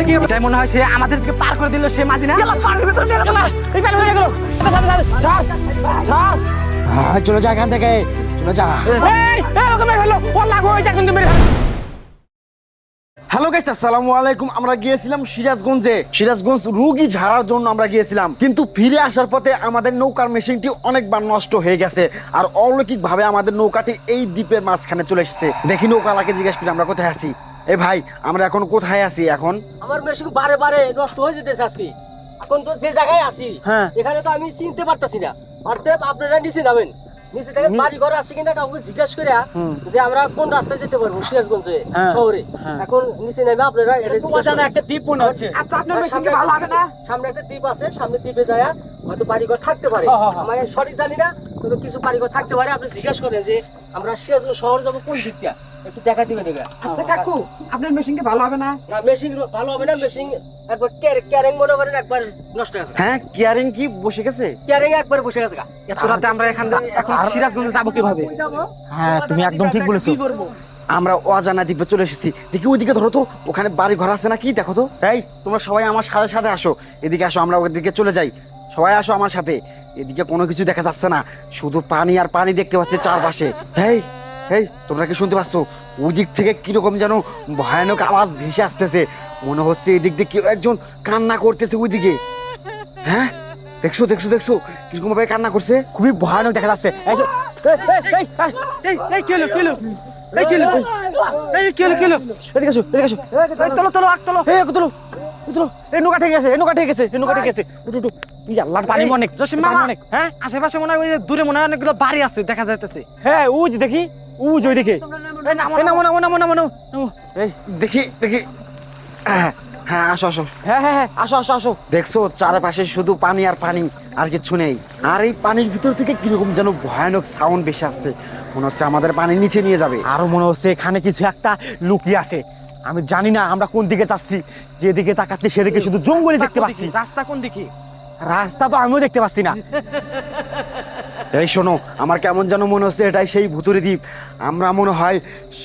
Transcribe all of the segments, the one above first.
কি হলো? মনে হয় সে আমাদের দিকে পার করে দিল, সে মাঝি না। চলে যা এখান থেকে, চলে যা। হ্যালো গাইস, আসসালামু আলাইকুম। আমরা গিয়েছিলাম সিরাজগঞ্জ রুগী ঝাড়ার জন্য আমরা গিয়েছিলাম, কিন্তু ফিরে আসার পথে আমাদের নৌকার মেশিনটি অনেকবার নষ্ট হয়ে গেছে। আর অলৌকিক ভাবে আমাদের নৌকাটি এই দ্বীপের মাঝখানে চলে এসেছে। দেখি নৌকালাকে জিজ্ঞেস করি আমরা কোথায় আছি। এ ভাই, আমরা এখন কোথায় আছি? এখন আমার মেশিন বারে বারে নষ্ট হয়ে যেতেছে আজকে। এখন তো যে জায়গায় আছি এখানে তো আমি চিনতে পারতাছি না। অর্থাৎ আপনারা নিচে নামেন, নিচে থেকে বাড়ি ঘরে আছে কিনা কাউকে জিজ্ঞাসা করে যে আমরা কোন রাস্তায় যেতে পারবো সিরাজগঞ্জে শহরে। এখন নিচে নেমে আপনারা একটা দ্বীপ মনে হচ্ছে, সামনে একটা দ্বীপ আছে, সামনে দ্বীপে যায় হয়তো বাড়িঘর থাকতে পারে। আমি সঠিক জানি না, তবে কিছু বাড়িঘর থাকতে পারে। আপনি জিজ্ঞাসা করেন যে আমরা সিরাজগঞ্জ শহর যাবো কোন দিকটা, একটু দেখা দিবেন। কাকু, আপনার মেশিন কি ভালো হবে না? না, মেশিন ভালো হবে না। মেশিন একবার ক্যারিং মনে করেন একবার নষ্ট হয়ে গেছে। হ্যাঁ, কিয়ারিং কি বসে গেছে? ক্যারিং একবার বসে গেছে। এত রাতে আমরা এখন সিরাজগঞ্জে যাবো কিভাবে? হ্যাঁ, তুমি একদম ঠিক বলেছো। আমরা অজানা দ্বীপে চলে এসেছি। দেখি ওইদিকে ধরো তো, ওখানে বাড়ি ঘর আছে নাকি দেখো তো। এই তোমরা সবাই আমার সাথে সাথে আসো, এদিকে আসো, আমরা ওদিকে চলে যাই। সবাই আসো আমার সাথে। এদিকে কোনো কিছু দেখা যাচ্ছে না, শুধু পানি আর পানি দেখতে পাচ্ছি চারপাশে। এই এই, তোমরা কি শুনতে পাচ্ছ? ওই দিক থেকে কিরকম যেন ভয়ানক আওয়াজ ভেসে আসতেছে। মনে হচ্ছে এই দিক দিয়ে কেউ একজন কান্না করতেছে ওইদিকে। হ্যাঁ, দেখছো দেখছো দেখছো কিরকম ভাবে কান্না করছে, খুবই ভয়ানক দেখা যাচ্ছে। আশেপাশে মনে হয় ওই দূরে মনে হয় অনেকগুলো বাড়ি আছে দেখা যাইতেছে। হ্যাঁ, ওই যে দেখি, ওই যে ওইদিকে। দেখি দেখি। হ্যাঁ, আসো আসো। হ্যাঁ হ্যাঁ হ্যাঁ, আসো আসো আসো। দেখছো চারপাশে শুধু পানি আর পানি, আর কিছু নেই। আর এই পানির ভিতর থেকে কিরকম যেন ভয়ানক সাউন্ড ভেসে আসছে। মনে হচ্ছে আমাদের পানির নিচে নিয়ে যাবে। আরো মনে হচ্ছে এখানে কিছু একটা লুকিয়ে আছে। আমি জানি না আমরা কোন দিকে যাচ্ছি। যেদিকে তাকাচ্ছি সেদিকে শুধু জঙ্গলই দেখতে পাচ্ছি। রাস্তা কোন দিকে? রাস্তা তো আমিও দেখতে পাচ্ছি না। এই শোনো, আমার কেমন যেন মনে হচ্ছে এটাই সেই ভুতুরে দ্বীপ। আমরা মনে হয়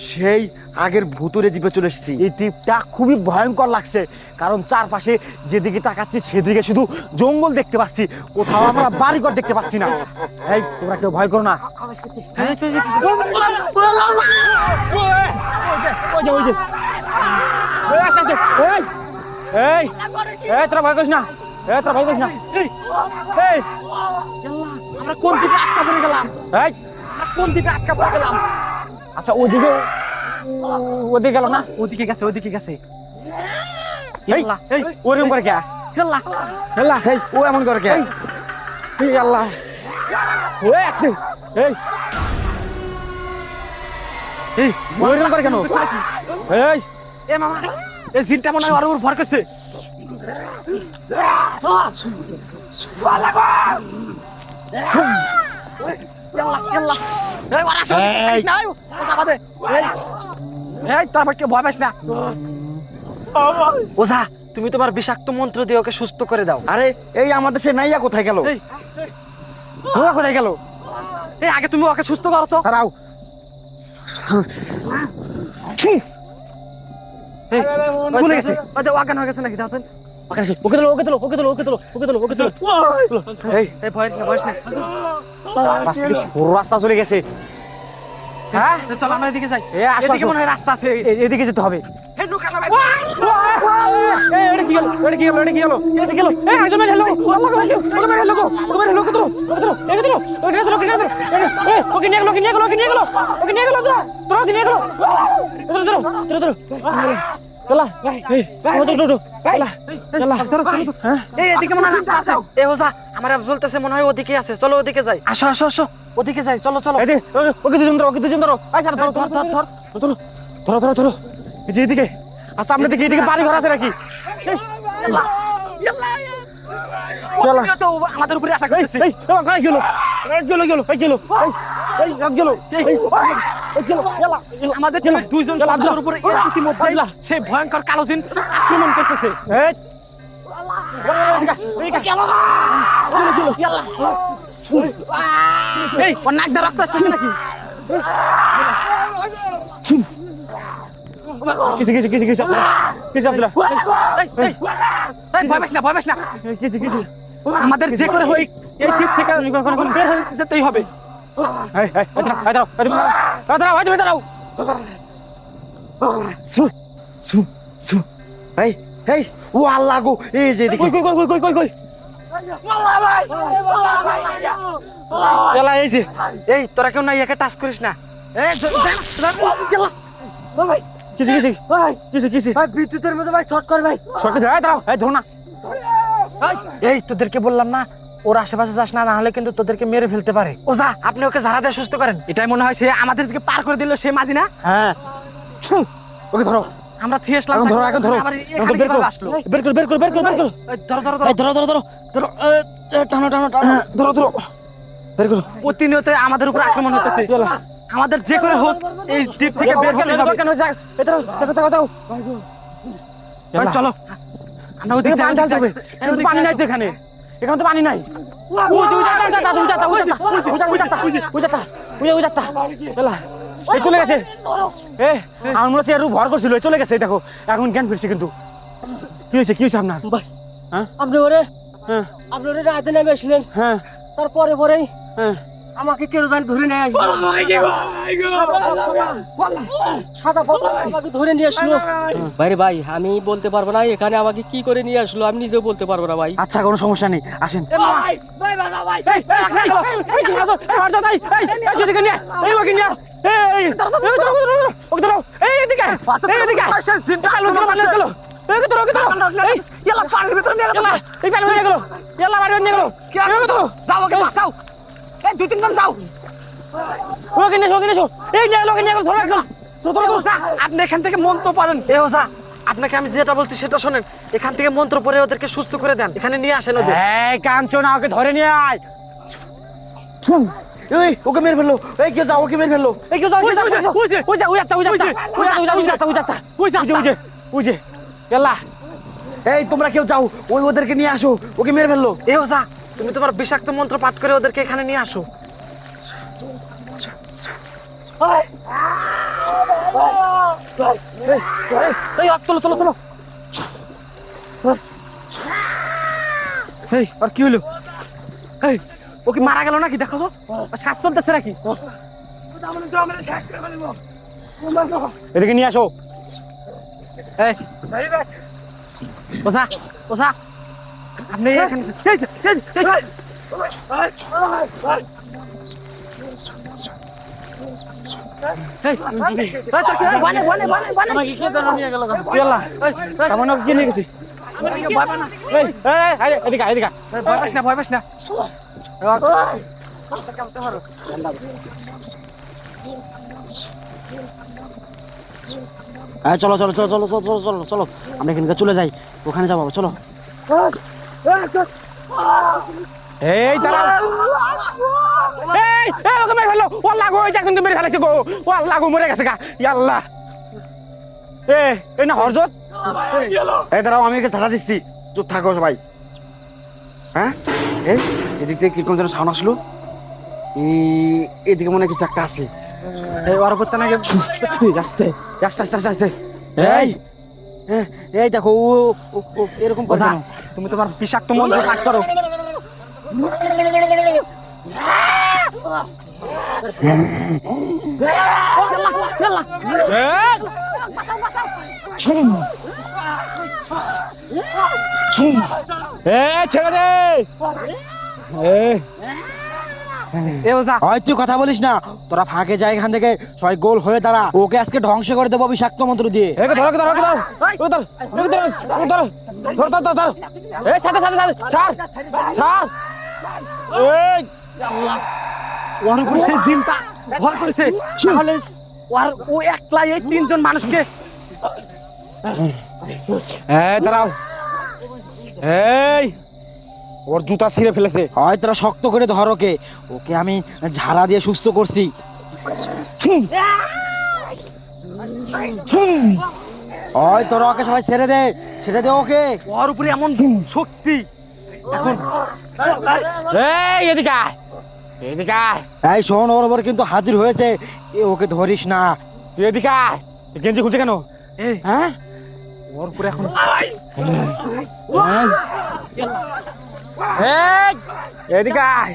সেই আগের ভুতুরে দ্বীপে চলে এসেছি। এই দ্বীপটা খুবই ভয়ঙ্কর লাগছে, কারণ চারপাশে যেদিকে তাকাচ্ছি সেদিকে শুধু জঙ্গল দেখতে পাচ্ছি, কোথাও আমরা বাড়িঘর দেখতে পাচ্ছি না। এই তোমরা কেউ ভয় করো না। তোরা ভয় করিস না, তোরা ভয় করিস না। আমরা কোন দিকে আটকা পড়ে গেলাম? কোন দিকে আটকা পড়ে গেলাম? আচ্ছা, ওদিকে ওদিকে গেল না? ওদিকে গেছে, ওদিকে গেছে। ওরকম করে কে? ও এমন করে কে? আল্লাহ, ওরকম করে কেন? এ মামা, এই জিনটা মনে হয় ওর ভর করছে। ওঝা, তুমি তোমার বিষাক্ত মন্ত্র দিয়ে ওকে সুস্থ করে দাও। আরে এই আমাদের সে নাইয়া কোথায় গেল? কোথায় গেল? এই আগে তুমি ওকে সুস্থ করো তো। দাঁড়াও। চলে গেছে, অজ্ঞান হয়ে গেছে নাকি? দাও তো। ওকে তোলো, ওকে তোলো, ওকে তোলো, ওকে তোলো, ওকে তোলো, ওকে তোলো। এই ভয় না। রাস্তা চলে গেছে। হ্যাঁ, চলো আমরা এদিকে যাই। এদিকে মনে হয় রাস্তা আছে, এদিকে যেতে হবে। কি গেল? কি গেল? কি গেল? কি গেল? একজন মেরে হলো। ওকে মেরে হলো, ওকে মেরে হলো, ওকে তোলো, ওকে তোলো, ওকে তোলো, ওকে তোলো, ওকে তোলো, ওকে নিয়ে গেল, ওকে নিয়ে গেল, ওকে নিয়ে গেল, ওকে নিয়ে গেল, তোরা ওকে নিয়ে গেল, তোরা চলা, এদিকে মনে হয় রাস্তা আছে। এ ওঝা, আমার জ্বলতেছে, মনে হয় ওদিকে আছে। চলো ওদিকে যাই। আসো আসো আসো, ওদিকে যাই। চলো চলো। ওকে দুজন ধরো, ওকে দুজন ধরো। ধরো। এই যে এদিকে। আর সামনে দিকে এদিকে বাড়ি ঘর আছে নাকি? আমাদের উপরে আটক করতেছে। আমাদের দুইজন সদস্যের উপরে ইতিমধ্যে সেই ভয়ঙ্কর কালো জিন আক্রমণ করতেছে। এই ওর নাক দিয়ে রক্ত আসছে নাকি? কিছু কিছু আব্দুল্লাহ ভয় পাস না কিছু আমাদের যে করে হই এই দ্বীপ থেকে বের হয়ে যেতেই হবে। দাঁড়াও সু সু সু এই ও আল্লাহ গো এই যে দেখি কই এলা এই যে এই তোরা কেউ না ইয়াকে টাচ করিস না। কিছু ভাই বিদ্যুতের মধ্যে ভাই শর্ট কর ভাই। সরকার দাঁড়াও ধরো না এই তোদেরকে বললাম না ওর আশেপাশে যাস না, না হলে কিন্তু তোদেরকে মেরে ফেলতে পারে। ওজা আপনি ওকে ঝাড়া দিয়ে সুস্থ করেন। এটাই মনে হয় সে আমাদের দিকে পার করে দিল, সে মাঝি না? হ্যাঁ ওকে ধরো আমরা থিয়ে আসলাম, এখন ধরো বের কর টানো ধরো বের করো। প্রতিনিয়ত আমাদের উপর আক্রমণ হতেছে, আমাদের যে করে হোক এই দ্বীপ থেকে বের হতে হবে। কেন ভাই, চলো আমরা ওদিকে পানি ঢালতে হবে, কিন্তু পানি নাই তো এখানে তো পানি নাই। চলে গেছে আমার মনে হচ্ছে ভর করছিল, চলে গেছে। দেখো এখন জ্ঞান ফিরছে। কিন্তু কি হয়েছে আপনার? ভাই হ্যাঁ আপনি ওরে হ্যাঁ রাতে নেমে আসলেন, হ্যাঁ তারপরে পরেই হ্যাঁ আমাকে কেউ জানি ধরে নিয়ে আসলো। সাদা পটলা আমাকে ধরে নিয়ে আসলো। ভাই ভাই আমি বলতে পারবো না এখানে আমাকে কি করে নিয়ে আসলো, আমি নিজেও বলতে পারবো না ভাই। আচ্ছা কোনো সমস্যা নেই, আসেন। দুই তিনজন যাও, আপনি এখান থেকে মন্ত্র পারেন। এ ওজা আপনাকে আমি যেটা বলছি সেটা শোনেন, এখান থেকে মন্ত্র পড়ে ওদেরকে সুস্থ করে দেন, এখানে নিয়ে আসেন ওদের। কাঞ্চনা ওকে ধরে নিয়ে আয়। ওকে মেরে ফেললো, কেউ যাও, ওকে মেরে ফেললো। এই তোমরা কেউ যাও, ওদেরকে নিয়ে আসো, ওকে মেরে ফেললো। এ ওজা তুমি তোমার বিষাক্ত মন্ত্র পাঠ করে ওদেরকে এখানে নিয়ে আসো। চলো আর কি হলো? ও কি মারা গেল নাকি? দেখো তো শ্বাস চলতেছে নাকি? এদিকে নিয়ে আসো। ওজা ওজা আপনি এখানে ভয় পাস না। চলো চলো চলো চলো চলো চলো চলো আমরা এখানকার চলে যাই, ওখানে যাবো। চলো এই দাঁড়াও, ওকে মেরে ফেললো। ও লাগো, ওই দেখছেন মেরে ফেলেছে গো। ও লাগো মরে গেছে গা। ইয়াল্লাহ এই না হরজত। এই দাঁড়াও, আমি ওকে ধারা দিচ্ছি, চুপ থাকো সবাই। হ্যাঁ এদিক থেকে কিরকম যেন সাউন্ড আসলো। এদিকে মনে হয় কিছু একটা আছে। এই দেখো এরকম কথা। তুমি তোমার বিষাক্ত মন্ত্র পাঠ করো। ছেড়ে দে। তুই কথা বলিস না, তোরা ফাঁকে যায় এখান থেকে, সবাই গোল হয়ে দাঁড়া। ওকে আজকে ধ্বংস করে দেবো বিষাক্ত মন্ত্র দিয়ে। ওর উপর সে জিনটা ভর করেছে, তাহলে ও একলা এই তিনজন মানুষকে। দাঁড়াও, ওর জুতা ছিঁড়ে ফেলেছে। হয় তোরা শক্ত করে ধর ওকে, ওকে আমি ঝাড়া দিয়ে সুস্থ করছি। হয় তোরা ওকে সবাই ছেড়ে দে ওকে। ওর উপরে এমন শক্তি এখন। এই শোন, ওর উপর কিন্তু হাজির হয়েছে, ওকে ধরিস না। তুই এদিকে আয়। গেঞ্জি খুলছে কেন? হ্যাঁ ওর উপরে এখন এই, এদিকে আয়।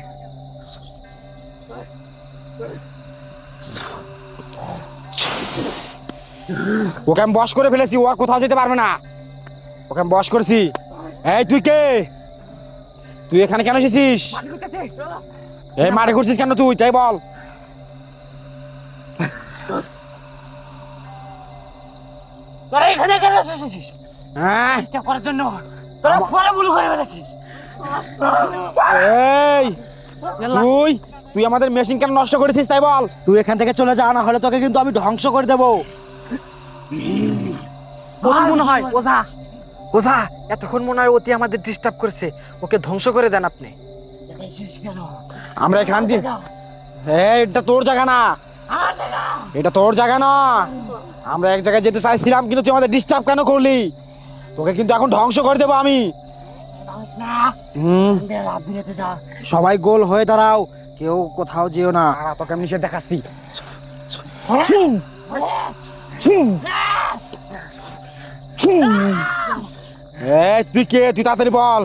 ওকে আমি বশ করে ফেলেছি, ও আর কোথাও যেতে পারবে না। ওকে আমি বশ করেছি। এই তুই কে? তুই এখানে কেন এসেছিস? এই মাঠে ঘুরছিস কেন তুই, তাই বল। তোরা এখানে কেন এসেছিস? হ্যাঁ, চেষ্টা করার জন্য তোরা পরে ভুল করে ফেলেছিস। এই তুই তুই আমাদের মেশিন কেন নষ্ট করেছিস তাই বল। তুই এখান থেকে চলে যা, না হলে তোকে কিন্তু আমি ধ্বংস করে দেবো। ওর মনে হয় ওঝা, ওঝা এতক্ষণ মনে হয় অতি আমাদের ডিস্টার্ব করছে, ওকে ধ্বংস করে দেন আপনি। আমরা এখান দিয়ে, এই এটা তোর জায়গা না, এটা তোর জায়গা না। আমরা এক জায়গায় যেতে চাইছিলাম, কিন্তু তুই আমাদের ডিস্টার্ব কেন করলি? তোকে কিন্তু এখন ধ্বংস করে দেবো আমি। সবাই গোল হয়ে দাঁড়াও, কেউ কোথাও যেও না। তোকে আমি নিষেধ দেখাচ্ছি। এই তুই কে? তুই তাড়াতাড়ি বল,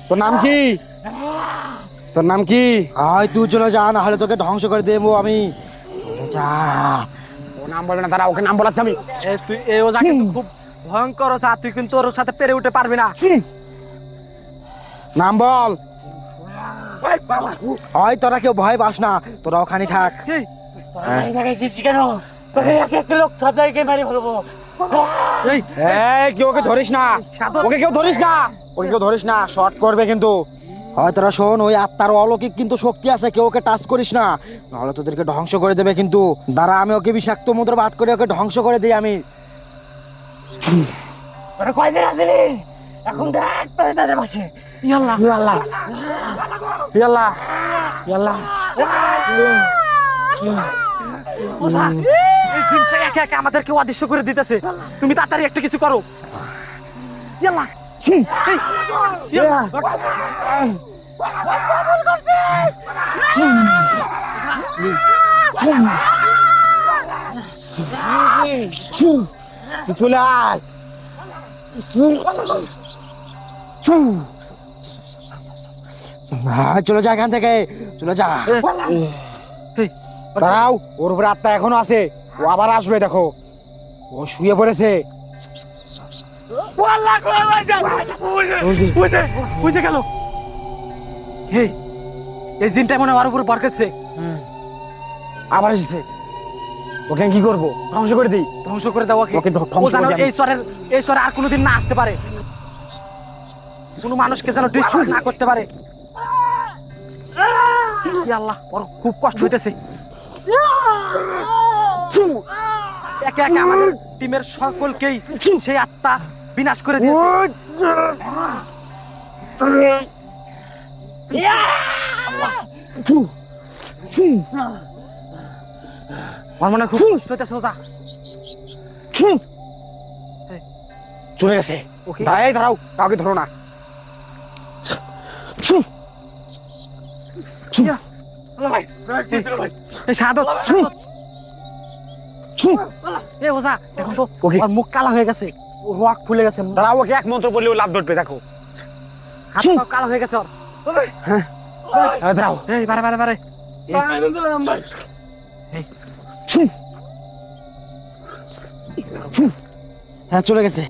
তোর নাম কি? তোর নাম কি? আয় তুই চলে যা, না হলে তোকে ধ্বংস করে দেবো আমি। চলে যা। ও নাম বলে না, দাঁড়া, ওকে নাম বলাচ্ছি আমি। তুই এই ওঝা কিন্তু খুব ভয়ঙ্কর ওঝা, তুই কিন্তু ওর সাথে পেরে উঠতে পারবি না। নাম বল। হয় তোরা কেউ ভয় পাস না, তোরা ওখানে থাক। এই কেউ ওকে ধরিস না, ওকে কেউ ধরিস না, ওকে কেউ ধরিস না, শর্ট করবে কিন্তু। হয় তোরা শোন, ওই আত্মার অলৌকিক কিন্তু শক্তি আছে, কেউ ওকে টাচ করিস না, নাহলে তোদেরকে ধ্বংস করে দেবে কিন্তু। দাঁড়া, আমি ওকে বিষাক্ত মুদ্রা পাঠ করে ওকে ধ্বংস করে দিই আমি। এখন দেখ তোদের তাদের মাঝে ইয়াল্লাহ ইয়াল্লাহ ইয়াল্লাহ ইয়াল্লাহ। ওঝা, এই জিনটা একা একা আমাদেরকে অদৃশ্য করে দিতেছে, তুমি তাড়াতাড়ি একটা কিছু করো। ইয়াল্লাহ তুই চলে আয়। চলে যা এখান থেকে, চলে যা। দাঁড়াও, ওর উপরে আত্মা এখনো আছে, ও আবার আসবে, দেখো ও শুয়ে পড়েছে। বুঝে গেল। এই জিনটা মনে হয় ওর উপর ভর করছে। আবার এসেছে, ওকে কি করবো? ধ্বংস করে দিই। ধ্বংস করে দাও ওকে। ওকে ধ্বংস ও যেন করে দিই আমি। এই চরে আর কোনোদিন না আসতে পারে, কোনো মানুষকে যেন ডিস্টার্ব না করতে পারে। ই আল্লাহ, ওর খুব কষ্ট হইতেছে। একে একে আমাদের টিমের সকলকেই সেই আত্মা বিনাশ করে দিয়েছে। আমার মনে হয় খুব কষ্ট হইতেছে ওঝা। চলে গেছে। ওকে। দাঁড়াই, দাঁড়াও, কাউকে ধরো না। এই সাধক, এ ওঝা দেখুন তো, ওর মুখ কালা হয়ে গেছে, ওর রক ফুলে গেছে, দাঁড়াও, ওকে এক মন্ত্র বললে ও লাভ ধরবে, দেখো। হাত পা কালা হয়ে গেছে ওর। দাঁড়াও। এই বারে বারে বারে হ্যাঁ চলে গেছে।